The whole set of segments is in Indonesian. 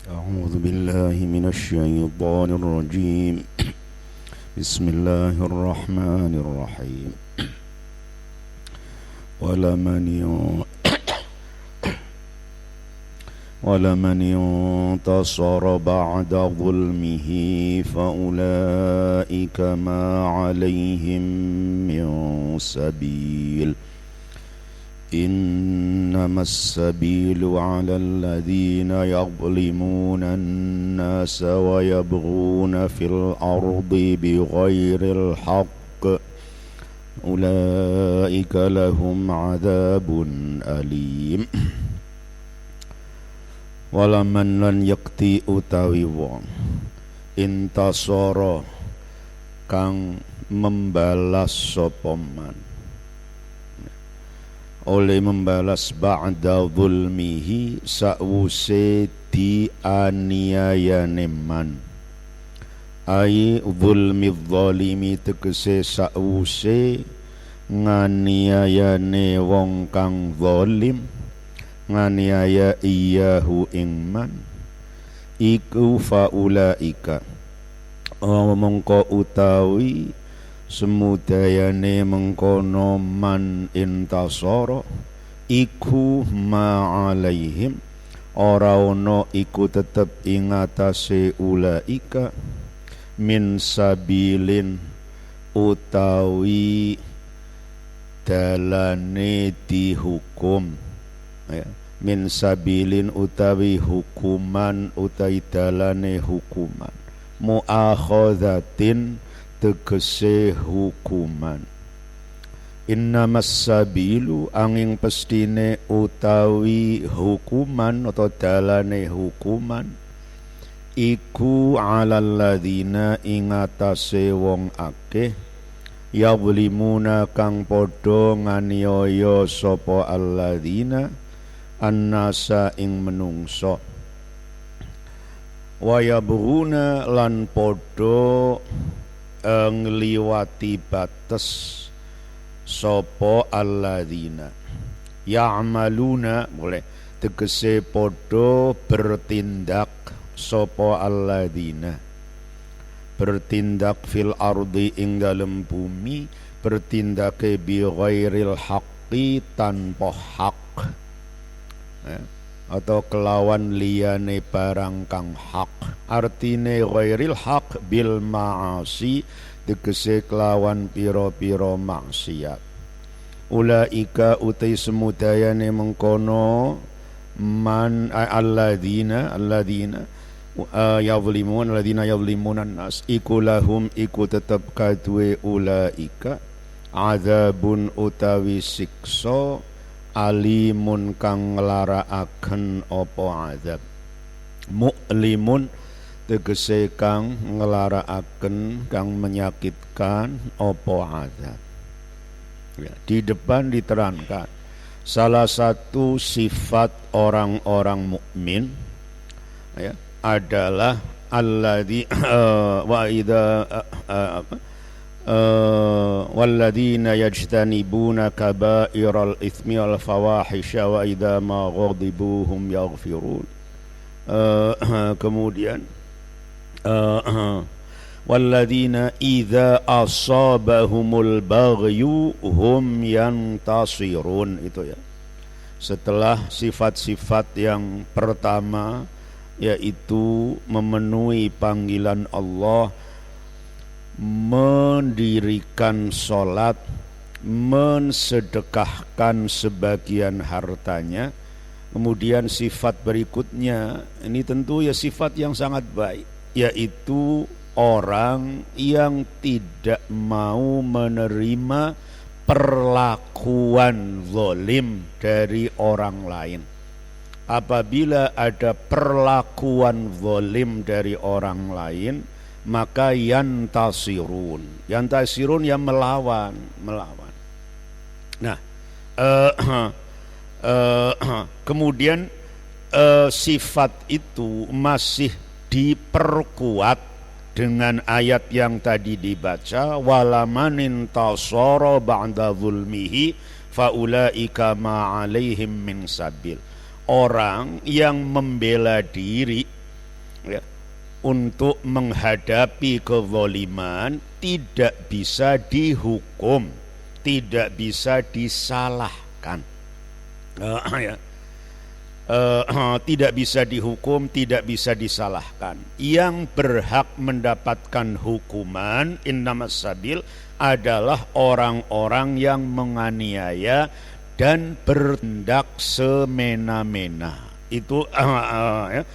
أعوذ بالله من الشيطان الرجيم. بسم الله الرحمن الرحيم. ولمن انتصر بعد ظلمه فأولئك ما عليهم من سبيل إنما السبيل على الذين يظلمون الناس ويبغون في الأرض بغير الحق أولئك لهم عذاب أليم. Walaman lan yakti utawi wong intasara kang membalas sapa man, oleh membalas ba'da zulmihi sa'wuse dianiayane man, ai zulmi zalimi tegese sa'wuse nganiayane wong kang zalim, nganiaya iyahu ing man, iku faulaika mongko utawi semudayane mengkono man intasara iku ma'alaihim ora ono iku tetep ing atase ulaika min sabilin utawi dalane dihukum, ya. Min sabilin utawi hukuman utawi dalane hukuman, muakhadhatin tegese hukuman. Innamas sabilu angin pestine utawi hukuman atau dalane hukuman iku alal ladzina ing atase wong akeh yadhlimuna kang padha nganiaya sapa alladzina annasa ing menungso, wayabghuna lan padha ngliwati batas sapa alladzina ya'maluna, boleh tegese padha bertindak sapa alladzina, bertindak fil ardi ing dalem bumi, bertindake bi ghairil haqqi tanpa hak, ya. Atau kelawan liyane barang kang hak, artine ghairil haq bil ma'asi tegese kelawan piro-piro maksiat. Ulaika utai semudayane mengkono man alladzina yadhlimun nas iku lahum iku tetep kadue ulaika azabun utawi siksa alimun kang nglarakaken apa azab, mu'limun tegese kang nglarakaken kang menyakitkan apa azab, ya. Di depan diterangkan salah satu sifat orang-orang mukmin, ya, adalah alladzi wa idza walladzina yajtanibuna kaba'iral itsmi wal fawahisha wa idza ma ghadibu hum yaghfirun. Kemudian walladzina idza asabahumul baghyu hum yantasirun, itu ya. Setelah sifat-sifat yang pertama yaitu memenuhi panggilan Allah, mendirikan sholat, mensedekahkan sebagian hartanya. Kemudian sifat berikutnya, ini tentu ya sifat yang sangat baik, yaitu orang yang tidak mau menerima perlakuan zalim dari orang lain. Apabila ada perlakuan zalim dari orang lain, maka yantasirun yang melawan. Nah, kemudian sifat itu masih diperkuat dengan ayat yang tadi dibaca, walaman intasara ba'da zulmihi faulaika ma alaihim min sabil. Orang yang membela diri ya, untuk menghadapi kezaliman tidak bisa dihukum, tidak bisa disalahkan. Ya. Tidak bisa dihukum, tidak bisa disalahkan. Yang berhak mendapatkan hukuman innamas sabil adalah orang-orang yang menganiaya dan bertindak semena-mena. Itu ya,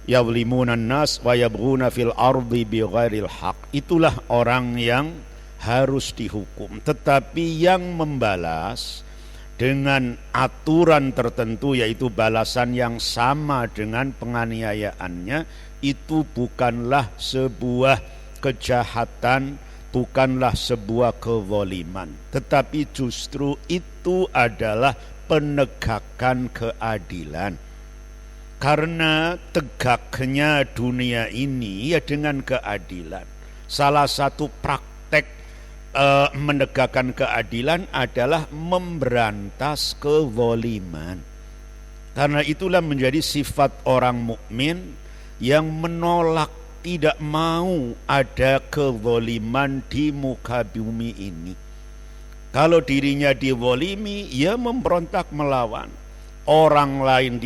yadlimunan nas wa yabghuna fil ardi bighairil haq. Itulah orang yang harus dihukum. Tetapi yang membalas dengan aturan tertentu, yaitu balasan yang sama dengan penganiayaannya, itu bukanlah sebuah kejahatan, bukanlah sebuah kezaliman, tetapi justru itu adalah penegakan keadilan. Karena tegaknya dunia ini ya dengan keadilan. Salah satu praktek menegakkan keadilan adalah memberantas kezaliman. Karena itulah menjadi sifat orang mukmin yang menolak, tidak mau ada kezaliman di muka bumi ini. Kalau dirinya dizalimi, ia memberontak melawan. Orang lain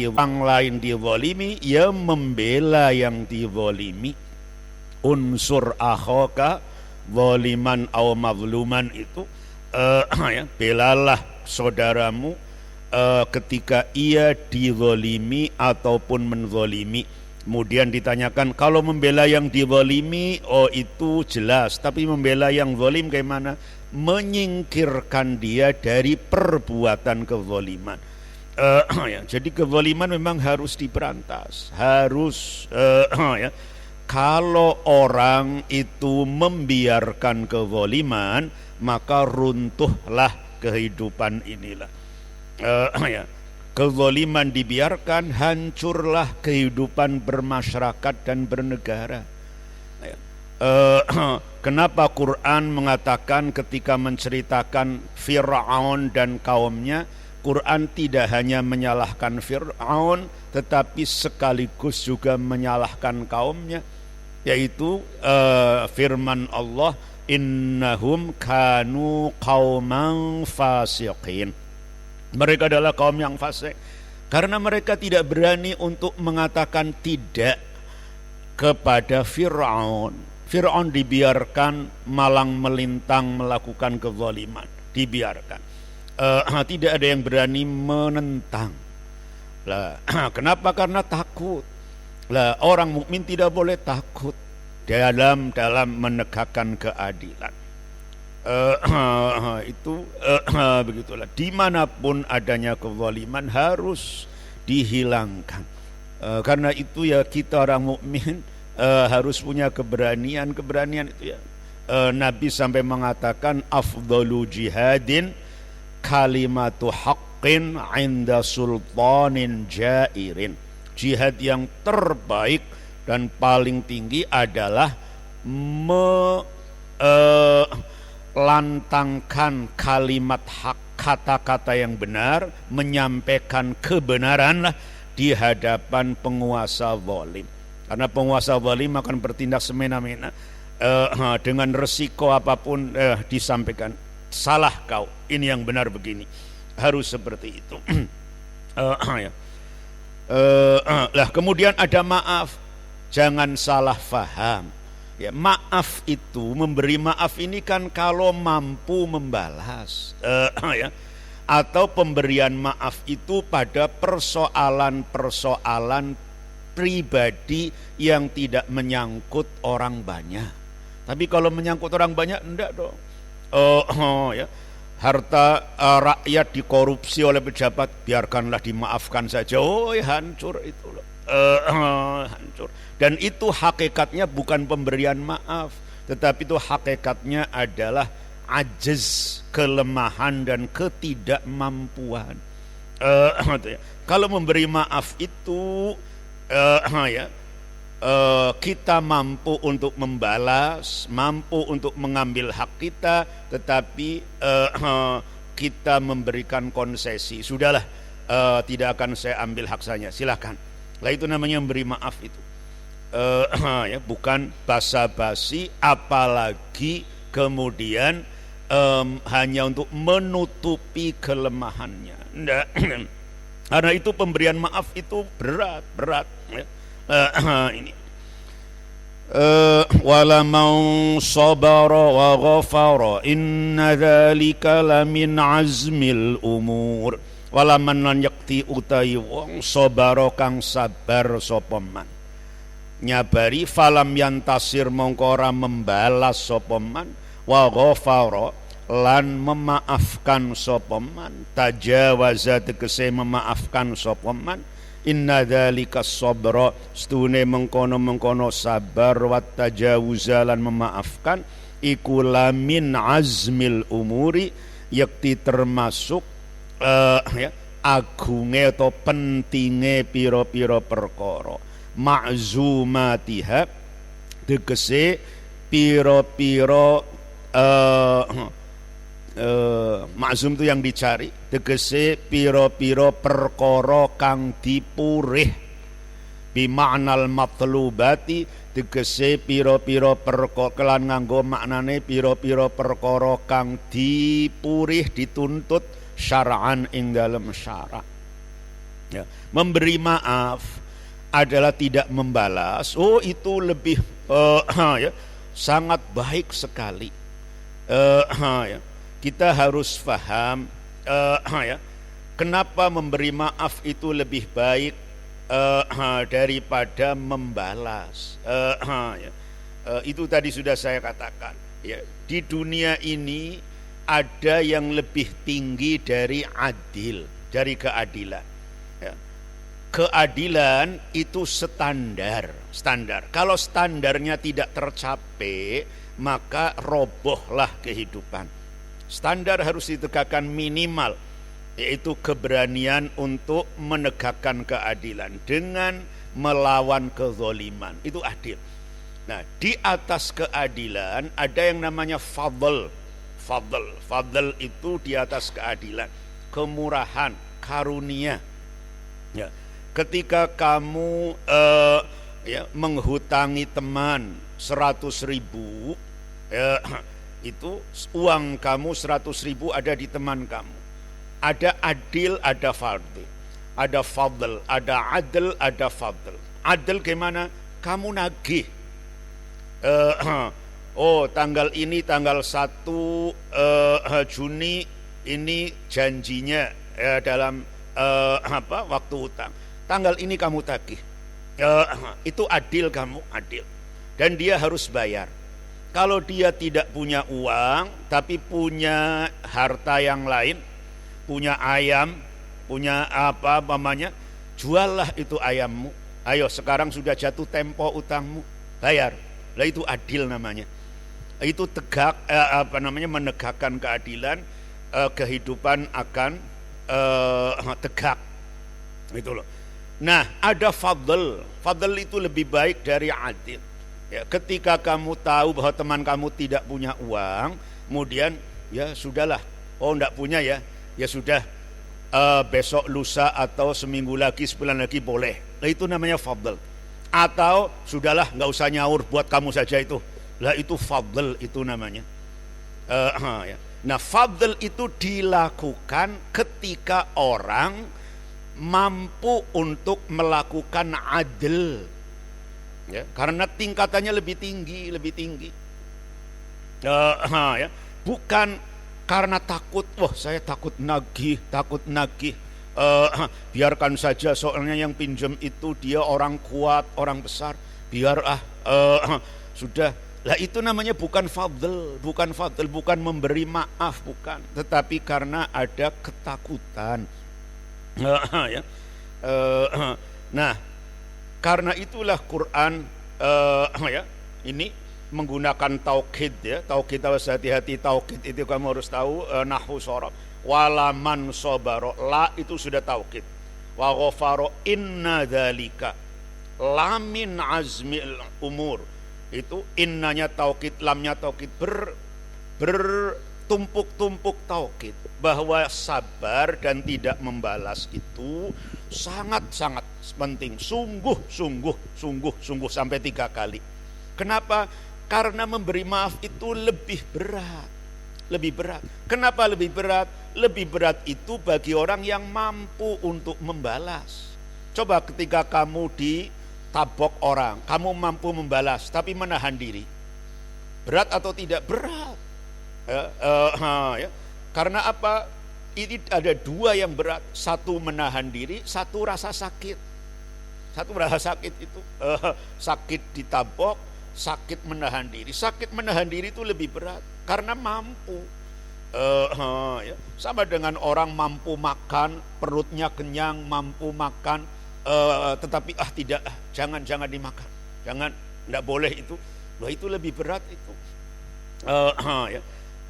dizalimi, ia membela yang dizalimi. Unsur akhaka zaliman aw mazluman itu ya, belalah saudaramu ketika ia dizalimi ataupun menzalimi. Kemudian ditanyakan, kalau membela yang dizalimi, oh itu jelas, tapi membela yang zalim bagaimana? Menyingkirkan dia dari perbuatan kezaliman. Ya, jadi kezaliman memang harus diberantas, harus ya. Kalau orang itu membiarkan kezaliman, maka runtuhlah kehidupan inilah. Ya. Kezaliman dibiarkan, hancurlah kehidupan bermasyarakat dan bernegara. Ya. Kenapa Quran mengatakan ketika menceritakan Fir'aun dan kaumnya, Quran tidak hanya menyalahkan Fir'aun, tetapi sekaligus juga menyalahkan kaumnya, yaitu firman Allah, innahum kanu qauman fasiqin. Mereka adalah kaum yang fasik, karena mereka tidak berani untuk mengatakan tidak kepada Fir'aun. Fir'aun dibiarkan malang melintang melakukan kezaliman, dibiarkan. Tidak ada yang berani menentang. Lah, kenapa? Karena takut. Lah, orang mukmin tidak boleh takut dalam menegakkan keadilan. Itu begitulah. Dimanapun adanya kezaliman harus dihilangkan. Karena itu ya, kita orang mukmin harus punya keberanian itu ya. Nabi sampai mengatakan afdalu jihadin kalimatu haqqin 'inda sultanin jairin. Jihad yang terbaik dan paling tinggi adalah melantangkan kalimat hak, kata-kata yang benar, menyampaikan kebenaran lah di hadapan penguasa zalim. Karena penguasa zalim akan bertindak semena-mena, dengan resiko apapun disampaikan. Salah kau, ini yang benar begini. Harus seperti itu. Ya. Lah, kemudian ada maaf, jangan salah faham. Ya, maaf itu, memberi maaf ini kan kalau mampu membalas, ya. Atau pemberian maaf itu pada persoalan-persoalan pribadi yang tidak menyangkut orang banyak. Tapi kalau menyangkut orang banyak, enggak dong. Ya. Harta rakyat dikorupsi oleh pejabat, biarkanlah, dimaafkan saja. Oh ya, hancur itu loh. Hancur. Dan itu hakikatnya bukan pemberian maaf, tetapi itu hakikatnya adalah ajiz, kelemahan dan ketidakmampuan. Kalau memberi maaf itu ya, kita mampu untuk membalas, mampu untuk mengambil hak kita, tetapi kita memberikan konsesi. Sudahlah, tidak akan saya ambil hak saya, silakan. Lah, itu namanya memberi maaf itu. Ya, bukan basa-basi, apalagi kemudian hanya untuk menutupi kelemahannya. Nggak. Karena itu pemberian maaf itu berat ya. Ini wala man sabara wa ghafara inna dzalika lamin azmil umur. Wala man lan yakti utahi wong sabara kang sabar sapa man nyabari falam yantasir mongko ora membalas sapa man wa ghafara lan memaafkan sapa man tajawaza tegese memaafkan sapa man inna dzalika sabra stune mengkono sabar wa tajawuza lan memaafkan iku lamin azmil umuri yakti termasuk ya agunge atau pentinge pira-pira perkara ma'zumatiha tegese pira-pira ma'zum itu yang dicari, tegese pira-pira perkara kang dipurih bima'nal matlubati tegese pira-pira perkara kelan nganggo maknane pira-pira perkara kang dipurih dituntut syara'an ing dalam syara'. Ya, memberi maaf adalah tidak membalas. Oh, itu lebih ya, sangat baik sekali. Ya, kita harus paham ya, kenapa memberi maaf itu lebih baik daripada membalas. Ya, itu tadi sudah saya katakan. Ya, di dunia ini ada yang lebih tinggi dari adil, dari keadilan. Ya. Keadilan itu standar. Kalau standarnya tidak tercapai, maka robohlah kehidupan. Standar harus ditegakkan minimal, yaitu keberanian untuk menegakkan keadilan dengan melawan kezaliman. Itu adil. Nah, di atas keadilan ada yang namanya fadl. Fadl itu di atas keadilan, kemurahan, karunia. Ya. Ketika kamu ya, menghutangi teman 100.000, ya, itu uang kamu 100.000 ada di teman kamu. Ada adil, ada fadl. Ada fadl, ada adil, ada fadl. Adil gimana? Kamu nagih. Oh, tanggal ini tanggal 1 Juni ini janjinya dalam waktu hutang. Tanggal ini kamu tagih. Itu adil, kamu adil. Dan dia harus bayar. Kalau dia tidak punya uang tapi punya harta yang lain, punya ayam, punya apa namanya, juallah itu ayammu. Ayo, sekarang sudah jatuh tempo utangmu, bayar. Lah itu adil namanya. Itu tegak menegakkan keadilan, kehidupan akan tegak. Itu loh. Nah, ada fadl. Fadl itu lebih baik dari adil. Ya, ketika kamu tahu bahwa teman kamu tidak punya uang, kemudian ya sudahlah. Oh, enggak punya ya. Ya sudah, besok, lusa atau seminggu lagi, sebulan lagi boleh. Nah, itu namanya fadl. Atau sudahlah, enggak usah nyaur, buat kamu saja itu. Lah itu fadl itu namanya. Ya. Nah, fadl itu dilakukan ketika orang mampu untuk melakukan adil. Ya, karena tingkatannya lebih tinggi. Ya. Bukan karena takut, wah saya takut nagih. Biarkan saja, soalnya yang pinjam itu dia orang kuat, orang besar. Biar sudah. Lah itu namanya bukan fadl, bukan memberi maaf, bukan. Tetapi karena ada ketakutan. Ya. Nah, karena itulah Quran ya, ini menggunakan taukid ya. Taukid, harus hati-hati. Taukid itu kamu harus tahu nahwu sorof. Walaman sobaro, la itu sudah taukid. Wa ghafaro inna dzalika lamin azmil umur. Itu innanya taukid, lamnya taukid, bertumpuk-tumpuk taukid bahwa sabar dan tidak membalas itu sangat-sangat penting, sungguh sampai 3 kali. Kenapa? Karena memberi maaf itu lebih berat. Kenapa lebih berat? Lebih berat itu bagi orang yang mampu untuk membalas. Coba ketika kamu ditabok orang, kamu mampu membalas tapi menahan diri. Berat atau tidak? Berat. Ya. Karena apa? Ini ada 2 yang berat. Satu menahan diri, satu rasa sakit. Itu sakit ditabok, sakit menahan diri. Sakit menahan diri itu lebih berat karena mampu. Ya. Sama dengan orang mampu makan, perutnya kenyang, mampu makan, tetapi jangan dimakan, tidak boleh itu. Loh, itu lebih berat itu. Ya.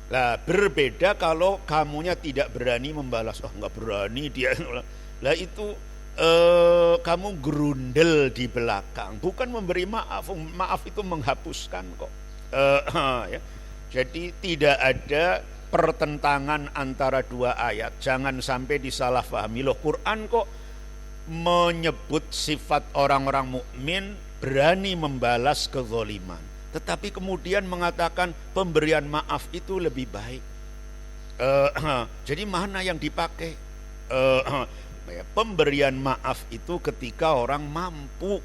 Nah, berbeda kalau kamunya tidak berani membalas. Nggak berani dia. Lah itu kamu gerundel di belakang, bukan memberi maaf. Maaf itu menghapuskan kok. Ya. Jadi tidak ada pertentangan antara 2 ayat. Jangan sampai disalahpahami. Loh, Quran kok menyebut sifat orang-orang mukmin berani membalas kezaliman, tetapi kemudian mengatakan pemberian maaf itu lebih baik. Jadi mana yang dipakai? Pemberian maaf itu ketika orang mampu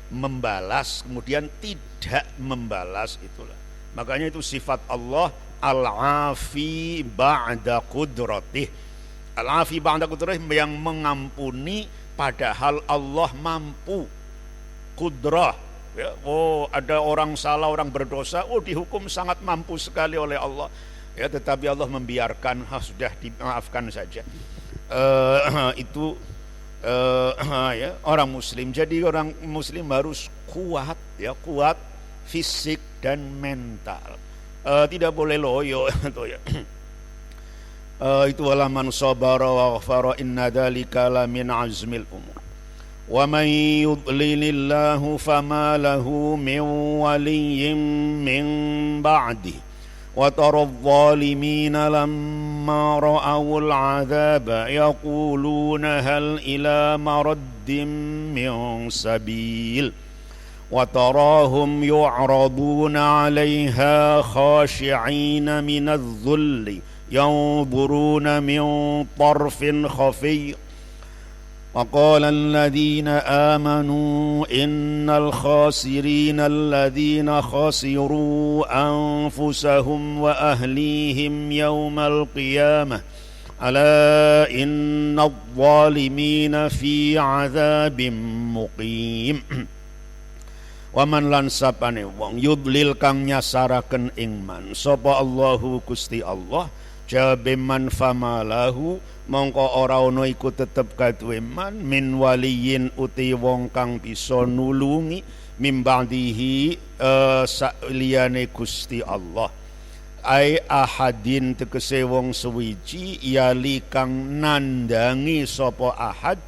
membalas, kemudian tidak membalas, itulah. Makanya itu sifat Allah, al-afi ba'da qudratih. Al-afi ba'da qudratih, yang mengampuni padahal Allah mampu. Qudrah. Ya, ada orang salah, orang berdosa, dihukum sangat mampu sekali oleh Allah. Ya, tetapi Allah membiarkan, sudah dimaafkan saja. Itu ya, orang Muslim. Jadi orang Muslim harus kuat, ya, kuat fisik dan mental. Tidak boleh loyo itu ya. Itu wala man sabara wa ghafara inna dzalika la min azmil umur. Wa man yudlilillahu fama lahu min waliyyin min ba'di. Wa tara adh-dhalimina lamma ra'awul 'adzaba yaquluna hal ila maraddin min sabil. Wa tarahum yu'raduna 'alaiha khashi'ina minadh-dhulli yanzuruna min tarfin khafiy. وقال الذين آمنوا إن الخاسرين الذين خسروا أنفسهم وأهليهم يوم القيامة ألا إن الظالمين في عذاب مقيم. Waman lan sapane wong yudlil kang nyasaraken ing man sapa Allahu Gusti Allah jabe man famalahu mongko ora ana iku tetep kaduwe man min waliyin uti wong kang bisa nulungi mimbadihi saliyane Gusti Allah. Ai ahadin tegese wong suwiji yali kang nandangi sapa ahad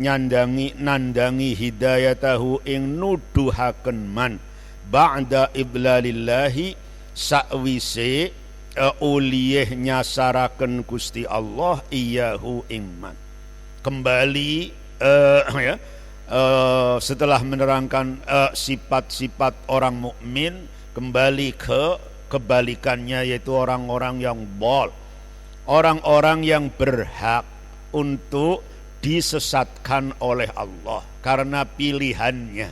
nandangi hidayatahu ing nuduhaken man ba'da iblalillahi sakwise uliyeh nyasaraken Gusti Allah iyahu ing man. Kembali setelah menerangkan sifat-sifat orang mukmin, kembali ke kebalikannya, yaitu orang-orang yang orang-orang yang berhak untuk disesatkan oleh Allah karena pilihannya.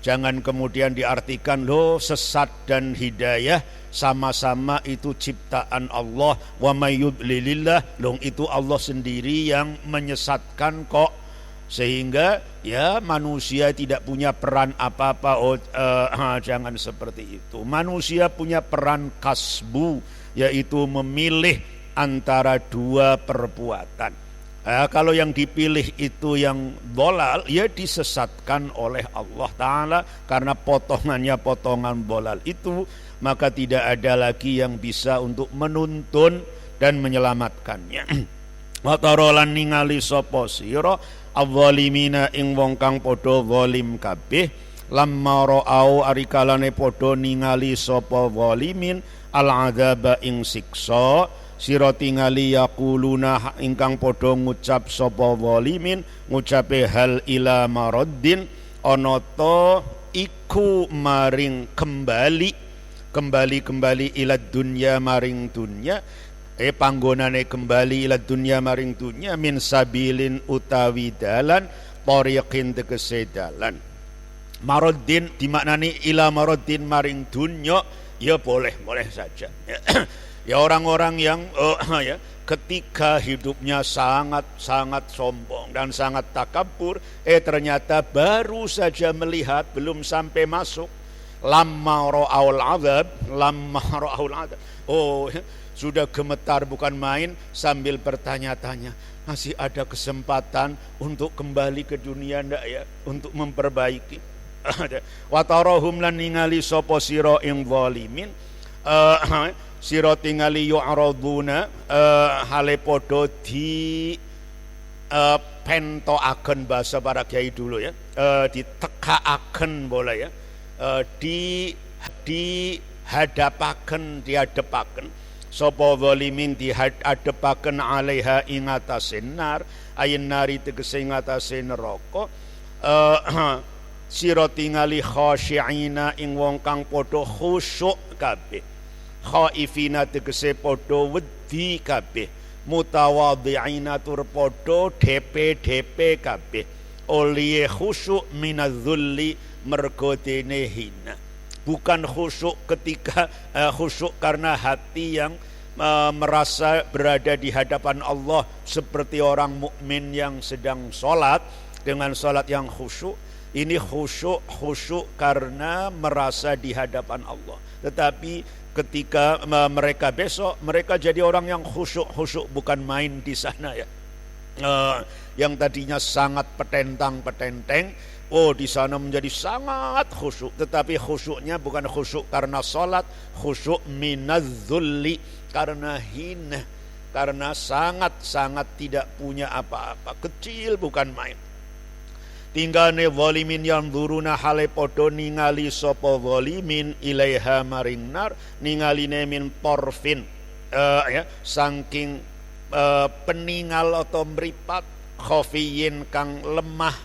Jangan kemudian diartikan sesat dan hidayah sama-sama itu ciptaan Allah. Wa may yudlilillah, itu Allah sendiri yang menyesatkan kok, sehingga ya manusia tidak punya peran apa-apa. Jangan seperti itu. Manusia punya peran kasbu, yaitu memilih antara 2 perbuatan. Kalau yang dipilih itu yang bolal, ya disesatkan oleh Allah Ta'ala karena potongannya potongan bolal itu, maka tidak ada lagi yang bisa untuk menuntun dan menyelamatkannya. Wa tarolan ningali sapa sira adzalimina ing wong kang padha zalim kabeh lamma ra'au arikalane padha ningali sapa zalimin al adzaba ing siksa sira tingali yaquluna ingkang padha ngucap sapa zalimin ngucape hal ila maraddin ana ta iku maring kembali ila dunya maring dunya panggonane kembali ila dunya maring dunya min sabilin utawi dalan tariqin tegese dalan maraddin dimaknani ila maraddin maring dunya ya boleh saja ya orang-orang yang ya ketika hidupnya sangat sombong dan sangat takabur ternyata baru saja melihat belum sampai masuk lamma ra'aul azab sudah gemetar bukan main sambil bertanya-tanya masih ada kesempatan untuk kembali ke dunia ndak ya untuk memperbaiki wa tarahum lan ningali sapa sira ing zalimin sira tingali yu'raduna hale padha di pentokaken bahasa para kiai dulu ya ditekaaken boleh ya dihadapaken sapa zalimin dihadapaken alaiha ing atase nar ayin nari tegese ing atase neraka sira tingali khasyiina ing wong kang padha khusyuk kabeh khaifina tegese padha wedi kabeh mutawadhi'ina tur padha dhepe kabeh oli khusyuk minadz-dzulli mergo dene hina bukan khusyuk ketika khusyuk karena hati yang merasa berada di hadapan Allah seperti orang mukmin yang sedang sholat dengan sholat yang khusyuk. Ini khusyuk karena merasa di hadapan Allah. Tetapi ketika mereka besok mereka jadi orang yang khusyuk bukan main di sana ya. Yang tadinya sangat petentang-petenteng, di sana menjadi sangat khusyuk. Tetapi khusyuknya bukan khusyuk karena salat, khusyuk minadz-dzulli karena hina, karena sangat tidak punya apa-apa, kecil bukan main. Tinggane zalimin yang duruna hale podo ningali sapa zalimin ilaiha maring nar ningaline min porfin saking peningal atau meripat khafiyin kang lemah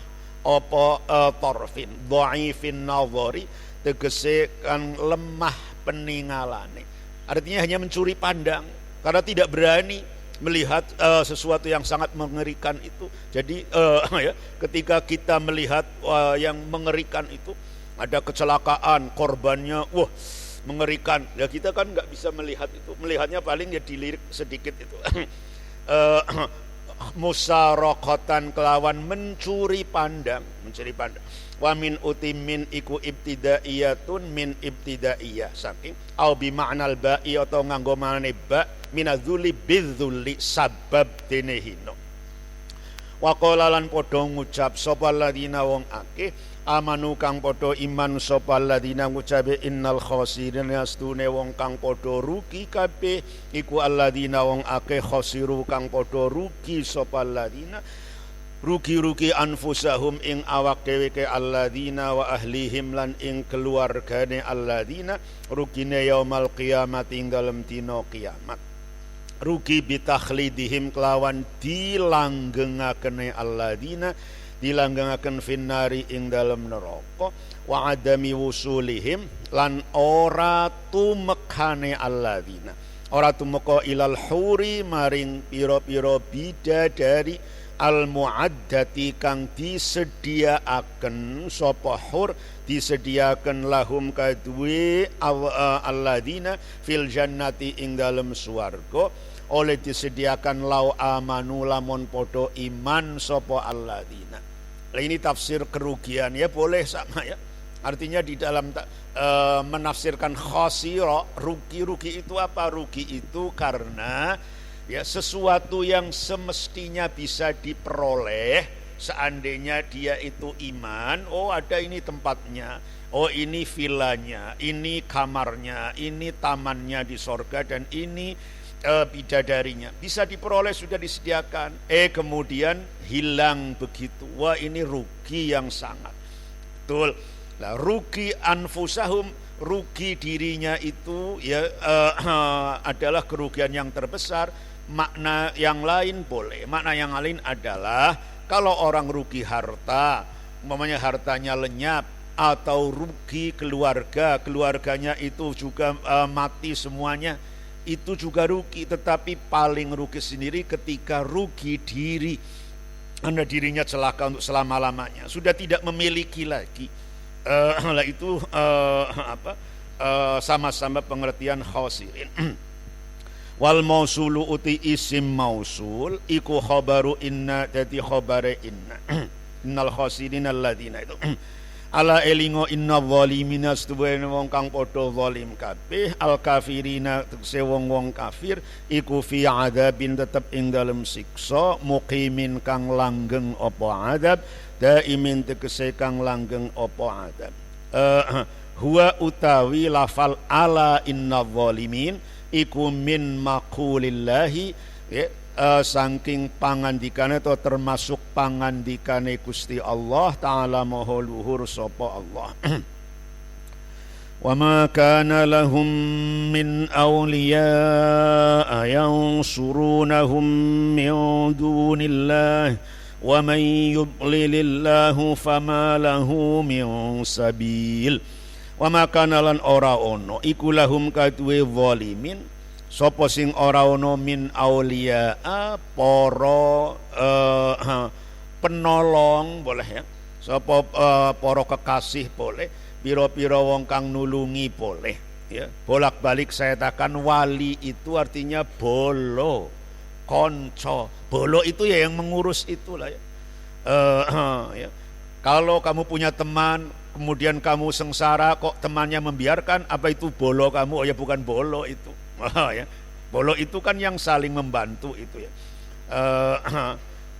apa torfin dhaifin nazari tegese kang lemah peningalane artinya hanya mencuri pandang karena tidak berani melihat sesuatu yang sangat mengerikan itu. Jadi ketika kita melihat yang mengerikan itu, ada kecelakaan, korbannya, mengerikan. Ya kita kan nggak bisa melihat itu. Melihatnya paling ya dilirik sedikit itu. Musaraqatan kelawan mencuri pandang. Wa min utimin iku ibtidaiyatun min ibtidaiyah saking au bi ma'nal ba'i atau nganggo manane ba minadzuli bidzuli sabab dene hino. Wa qala lan padha ngucap sapa ladina wong akeh amanu kang padha iman sapa ladina ngucape innal khasirin astune wong kang padha rugi kabeh iku alladina wong akeh khasiru kang padha rugi sapa ladina rugi anfusahum ing awak dhewe ke alladzina wa ahlihim lan ing keluargane alladzina rugine yaumul qiyamah ing dalem dina kiamat rugi bitakhlidihim kelawan dilanggengaken alladzina dilanggengaken finnari ing dalem neraka wa adami wusulihim lan ora tumekane alladzina ora tumeka ilal huri maring pira-pira bidadari al-mu'addati kang disediaaken sapa hur disediaaken lahum kadue alladzina fil jannati ing dalem swarga oleh disediakan lau amanu lamun padha iman sapa alladzina. Lah ini tafsir kerugian ya boleh sama ya. Artinya di dalam menafsirkan khasira rugi itu apa? Rugi itu karena ya sesuatu yang semestinya bisa diperoleh seandainya dia itu iman, ada ini tempatnya, ini villanya, ini kamarnya, ini tamannya di sorga dan ini bidadarinya bisa diperoleh sudah disediakan, kemudian hilang begitu, ini rugi yang sangat betul. Nah, rugi anfusahum rugi dirinya itu ya adalah kerugian yang terbesar. Makna yang lain boleh. Makna yang lain adalah kalau orang rugi harta, umpamanya hartanya lenyap, atau rugi keluarganya itu juga mati semuanya, itu juga rugi. Tetapi paling rugi sendiri ketika rugi diri, karena dirinya celaka untuk selama-lamanya, sudah tidak memiliki lagi. Itu sama-sama pengertian khosirin. Wal mausulu uti isim mausul iku khabaru inna, dadi khabare inna. Innal khosirin alladzina itu ala elingo inna zalimina setuwene wong kang padha zalim kabeh, al kafirina tegese wong-wong kafir iku fi adzabin tetep ing dalem siksa, muqimin kang langgeng apa adzab, daimin tegese kang langgeng apa adzab. Huwa utawi lafal ala inna zalimin iku min maqulillahi ya, saking pangandikane atau termasuk pangandikane Gusti Allah taala maha luhur sapa Allah. Wa ma kana lahum min awliya yansurunahum min dunillah wa man yudlilillahu fama lahu min sabil. Wa ma kana lan ora ono iku lahum kadue zalimin sapa sing ora ono min aulia para penolong boleh ya, sapa para kekasih boleh, pira-pira wong kang nulungi boleh ya. Bolak-balik saya katakan wali itu artinya bolo, konco. Bolo itu ya yang mengurus itulah ya. Ya. Kalau kamu punya teman kemudian kamu sengsara kok temannya membiarkan, apa itu bolo kamu? Oh ya bukan bolo itu. Ya. Bolo itu kan yang saling membantu itu ya.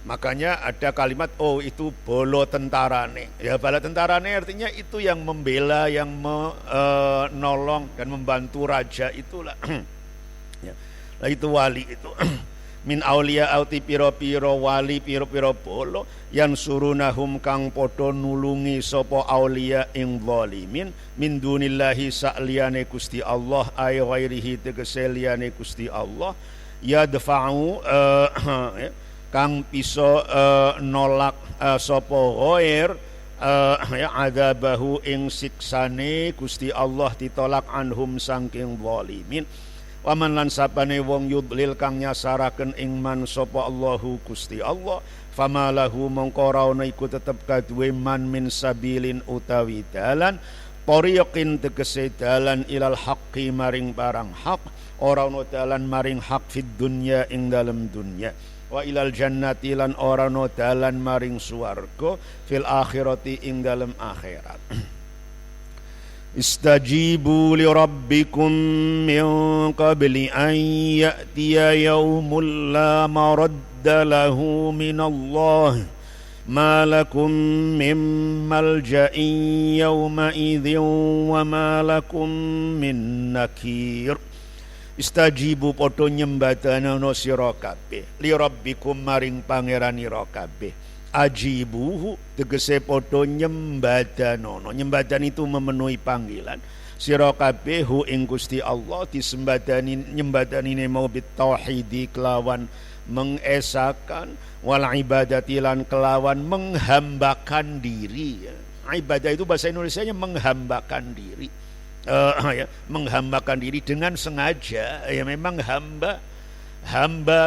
Makanya ada kalimat oh itu bolo tentarane. Ya bala tentarane artinya itu yang membela, yang menolong dan membantu raja itulah. Ya. Nah, itu wali itu. Min aulia auti piro-piro wali piro-piro bolo yang surunahum kang podo nulungi sopo aulia ing zalimin min dunillahi sa'liyane Gusti Allah ay ghairihi tegese liyane Gusti Allah yadfa'u kang piso nolak sopo ghair ya adabahu ing siksane Gusti Allah ditolak anhum sangking zalimin. Waman lan sapane wong yudlil kang nyasaraken ing man sapa Allahu Gusti Allah, fama lahu mongko ora ana iku tetep kaduwe man min sabilin utawi dalan, tariqin tegese dalan ilal haqqi maring barang hak, ora ana dalan maring hak fid dunya ing dalem dunya, wa ilal jannati lan ora ana dalan maring swarga fil akhirati ing dalem akhirat. Istajibu li rabbikum min qabli an ya'tiya yawmul la maradda lahu min Allah ma lakum min malja'in yawma idhin wa ma lakum min nakir. Istajibu podo nyembadana sira kabeh li rabbikum maring pangeranira kabeh. Ajibuhu tegese podo nyembadanono. Nyembadan itu memenuhi panggilan. Sira kabeh hu ing Gusti Allah disembadani, nyembadanine mau bitauhidi kelawan mengesakan, wal ibadati lan kelawan menghambakan diri. Ibadah itu bahasa Indonesianya menghambakan diri. Ya, menghambakan diri dengan sengaja. Ya memang hamba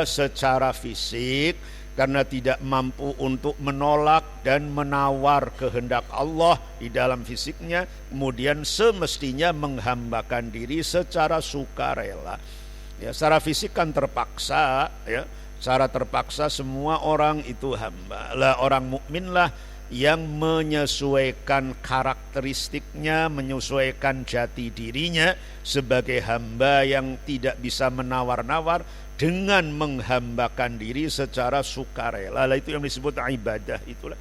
secara fisik karena tidak mampu untuk menolak dan menawar kehendak Allah di dalam fisiknya, kemudian semestinya menghambakan diri secara sukarela. Ya, secara fisik kan terpaksa, ya, secara terpaksa semua orang itu hamba. Lah orang mukminlah yang menyesuaikan karakteristiknya, menyesuaikan jati dirinya sebagai hamba yang tidak bisa menawar-nawar dengan menghambakan diri secara sukarela. Itu yang disebut ibadah itulah.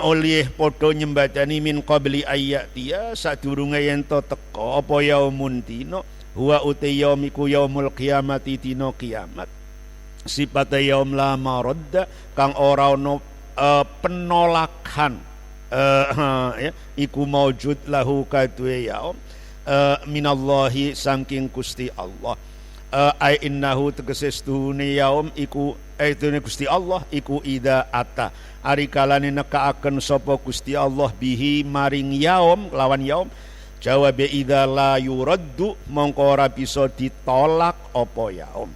Oleh podo nyembadani min qabli ayyatia sadurunge yen to teka apa yaumun dina huwa uti yaumiku yaumul qiyamati dina kiamat. Sifate yaum la maradda kang ora ono penolakan ya iku maujud lahu kadue yaum minallahi saking Gusti Allah. Ai innahu tegese sedune yaum iku aitune Gusti Allah iku ida ata ari kalane nekaaken sapa Gusti Allah bihi maring yaum lawan yaum jawabe ida la yuraddu mongko ora bisa ditolak apa yaum.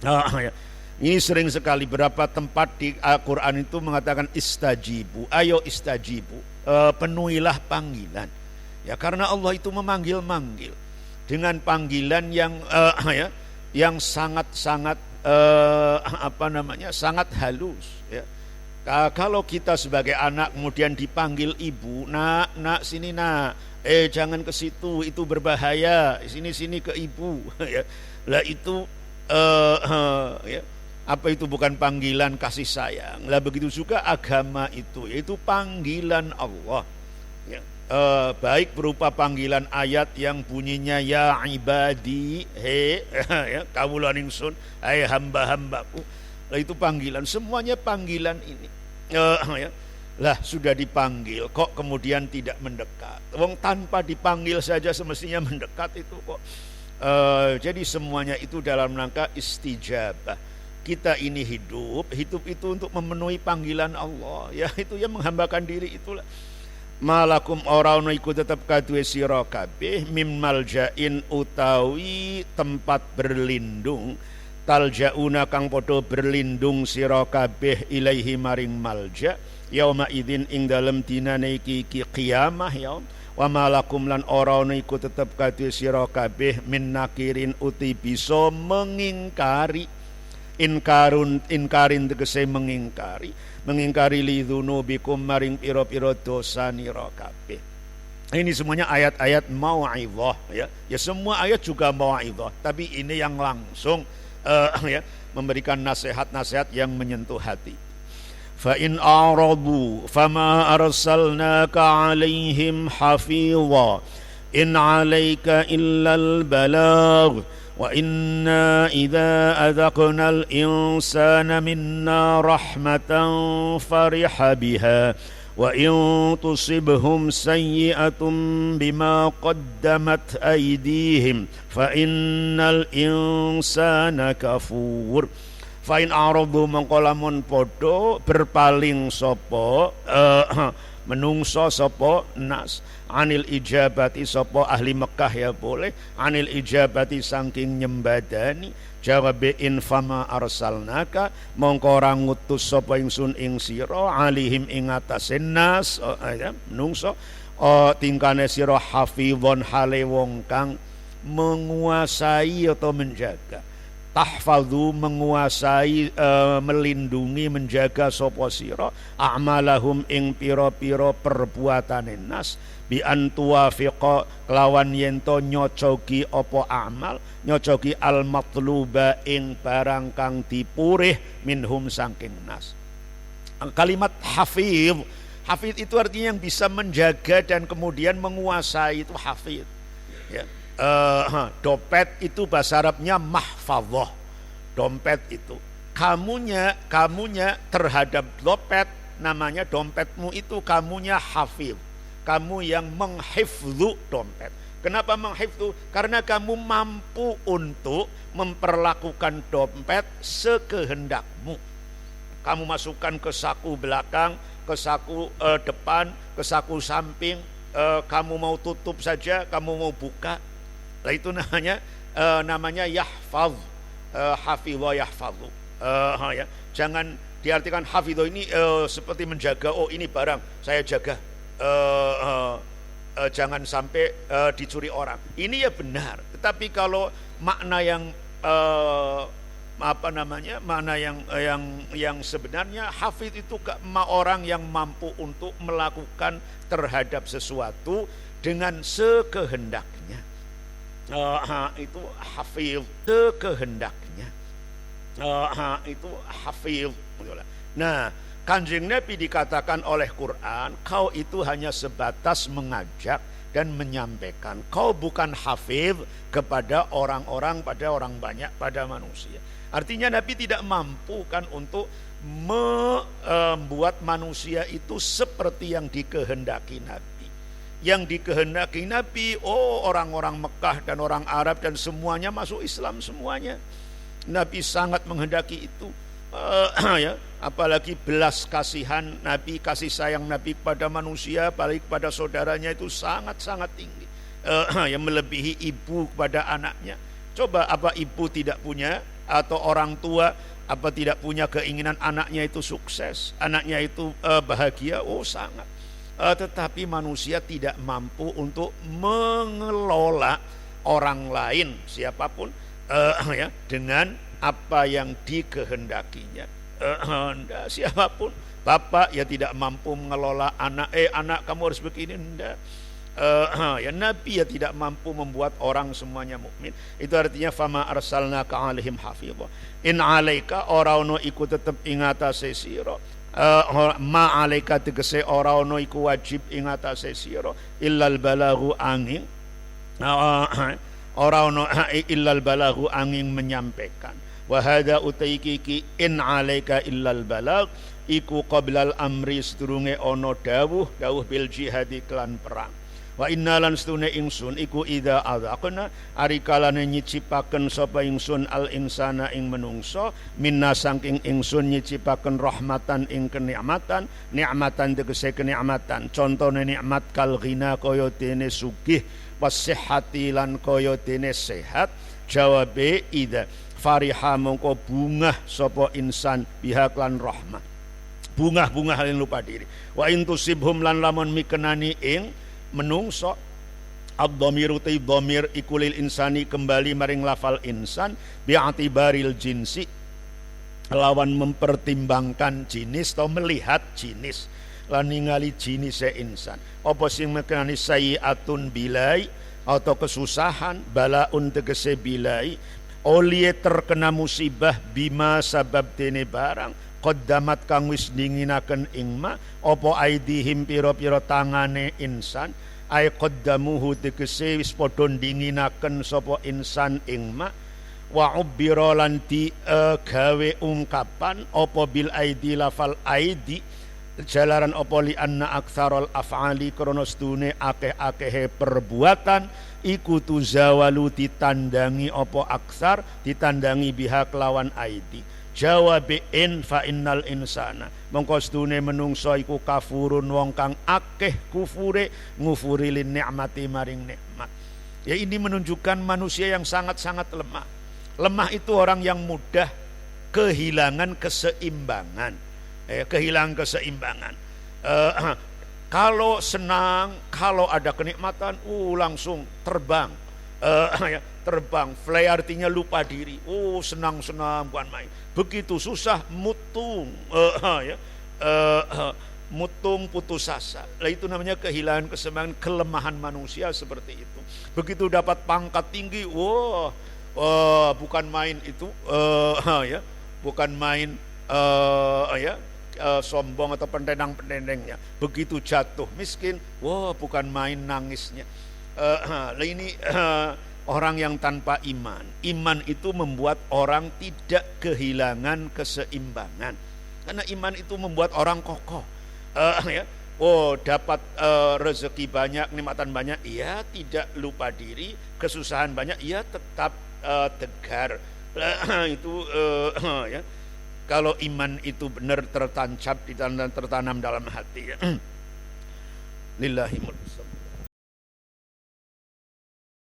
Ya. Ini sering sekali berapa tempat di Al-Quran itu mengatakan istajibu, ayo istajibu, penuhilah panggilan. Ya karena Allah itu memanggil-manggil dengan panggilan yang yang sangat-sangat sangat halus. Ya. Kalau kita sebagai anak kemudian dipanggil ibu, nak sini nak, jangan ke situ, itu berbahaya, sini ke ibu. Ya. Lah itu ya. Apa itu bukan panggilan kasih sayang? Lah begitu juga agama itu, yaitu panggilan Allah. Ya. Baik berupa panggilan ayat yang bunyinya ya ibadi, ya, kawula ningsun, hai hamba-hambaku. Lah itu panggilan, semuanya panggilan ini. Ya. Lah sudah dipanggil, kok kemudian tidak mendekat? Wong tanpa dipanggil saja semestinya mendekat itu kok. Jadi semuanya itu dalam rangka istijabah. Kita ini hidup itu untuk memenuhi panggilan Allah. Ya itu yang menghambakan diri itulah. Malakum orauna iku tetap kadue sira kabeh mim maljain utawi tempat berlindung taljauna kang padha berlindung sira kabeh ilaihi maring malja yauma idzin ing dalem dinane iki qiyamah yaum. Wa malakum lan orauna iku tetap kadue sira kabeh min nakirin uti bisa mengingkari inkarin tegese mengingkari lidzunubikum maring pira-pira dosa nira kabeh. Ini semuanya ayat-ayat mau'izah ya. Ya semua ayat juga mau'izah, tapi ini yang langsung ya memberikan nasihat-nasihat yang menyentuh hati. Fa in a'radu fama arsalnaka 'alaihim hafidha in 'alaika illal balagh wa inna idza adzaqnal insana minna rahmatan fariha biha wa in tusibhum sayyi'atun bima qaddamat aydihim fa innal insana kafur. Fa in a'radu mongko lamun padha berpaling sapa menungso sapa nas anil ijabati sapa ahli Mekah ya boleh anil ijabati saking nyembadani jawabe infama arsalnaka mongko ora ngutus sapa ingsun ing sira alihim ing atase nas menungso tingkane sira hafizon hale wong kang menguasai atau menjaga tahfadhu menguasai melindungi menjaga sapa sira a'malahum ing pira-pira perbuatane nas bi antuwafiqa lawan yen to nyocoki apa amal nyocoki al matluba ing barang kang dipurih minhum saking nas. Kalimat hafiz itu artinya yang bisa menjaga dan kemudian menguasai, itu hafiz ya. Dompet itu bahasa Arabnya mahfadhah. Dompet itu kamunya terhadap dompet namanya dompetmu itu kamunya hafiz. Kamu yang menghifdzu dompet. Kenapa menghifdzu? Karena kamu mampu untuk memperlakukan dompet sekehendakmu. Kamu masukkan ke saku belakang, ke saku depan, ke saku samping, kamu mau tutup saja, kamu mau buka. Nah, itu namanya yahfaz, hafidha yahfazu. Ya. Jangan diartikan hafidha ini seperti menjaga, oh ini barang saya jaga, jangan sampai dicuri orang. Ini ya benar, tetapi kalau makna yang makna yang sebenarnya hafiz itu orang yang mampu untuk melakukan terhadap sesuatu dengan sekehendaknya. Itu hafiz sekehendaknya. Itu hafiz. Nah, Kanjeng Nabi dikatakan oleh Quran, kau itu hanya sebatas mengajak dan menyampaikan. Kau bukan hafiz kepada orang-orang, pada orang banyak, pada manusia. Artinya Nabi tidak mampu kan untuk membuat manusia itu seperti yang dikehendaki Nabi. Yang dikehendaki Nabi, orang-orang Mekah dan orang Arab dan semuanya masuk Islam semuanya. Nabi sangat menghendaki itu. Ya, apalagi belas kasihan Nabi, kasih sayang Nabi pada manusia, apalagi pada saudaranya itu sangat-sangat tinggi. Yang melebihi ibu kepada anaknya. Coba apa ibu tidak punya, atau orang tua apa tidak punya keinginan anaknya itu sukses, anaknya itu bahagia? Sangat. Tetapi manusia tidak mampu untuk mengelola orang lain siapapun ya, dengan apa yang dikehendakinya. Siapapun, bapak ya tidak mampu mengelola anak, anak kamu harus begini, enggak. Ya, Nabi ya tidak mampu membuat orang semuanya mukmin. Itu artinya fama arsalnaka alaihim hafidha. In alaika ora ono iku tetep ing atase sira. Ma alaika tegese ora ono iku wajib ing atase sira illal balaghu angin. Ora ono illal balaghu angin menyampaikan. Wa hadza utaiki in alaika illal balag iku qablal amri sedurunge ono dawuh bil jihadi klan perang. Wa innalan stune ingsun iku idza adzaqna arikalane nyicipaken sapa ingsun al insana ing menungso minna saking ingsun nyicipaken rahmatan ing kenikmatan, nikmatan tegese kenikmatan. Contone nikmat kal ghina kaya dene sugih, wasihhati lan kaya dene sehat. Jawabe idza fariha mongko bungah sapa insan biha klan rahmah. Bungah-bungah lan lupa diri. Wa intusibhum lan lamun mikenani ing menungso ad-dhamiru ti dhamir ikulil insani kembali maring lafal insan bi'atibaril jinsi lawan mempertimbangkan jenis atau melihat jenis lan ningali jinise insan. Apa sing mekenani sayiatun bilai atau kesusahan, balaun tegese bilai, oleh terkena musibah bima sabab dene barang qaddamat kang wis dinginaken ingma apa aidihim pira-pira tangane insan ay qaddamuhu tegese wis padha dinginaken sapa insan ingma wa ubbira lan di gawe ungkapan apa bil aidi lafal aidi jalaran apa li anna aktsarul af'ali krana stune akeh-akehe perbuatan iku tuzawalu ditandangi apa aksar ditandangi biha kelawan aidi. Jawab in fa innal insana mongko stune menungso iku kafurun wong kang akeh kufure ngufuri lin nikmati maring nikmat. Ya, ini menunjukkan manusia yang sangat-sangat lemah. Lemah itu orang yang mudah kehilangan keseimbangan. Kehilangan keseimbangan. Kalau senang, kalau ada kenikmatan, langsung terbang. Terbang, fly artinya lupa diri. Senang-senang bukan main. Begitu susah mutung, mutung putus asa. Lah itu namanya kehilangan keseimbangan, kelemahan manusia seperti itu. Begitu dapat pangkat tinggi, bukan main itu, bukan main, sombong atau pendendang-pendendengnya. Begitu jatuh miskin, bukan main nangisnya. Ini orang yang tanpa iman. Iman itu membuat orang tidak kehilangan keseimbangan. Karena iman itu membuat orang kokoh. Dapat rezeki banyak, nikmatan banyak, ia tidak lupa diri. Kesusahan banyak, ia tetap tegar. Itu ya. Kalau iman itu benar tertancap, tertanam dalam hati. Lillahi mulk.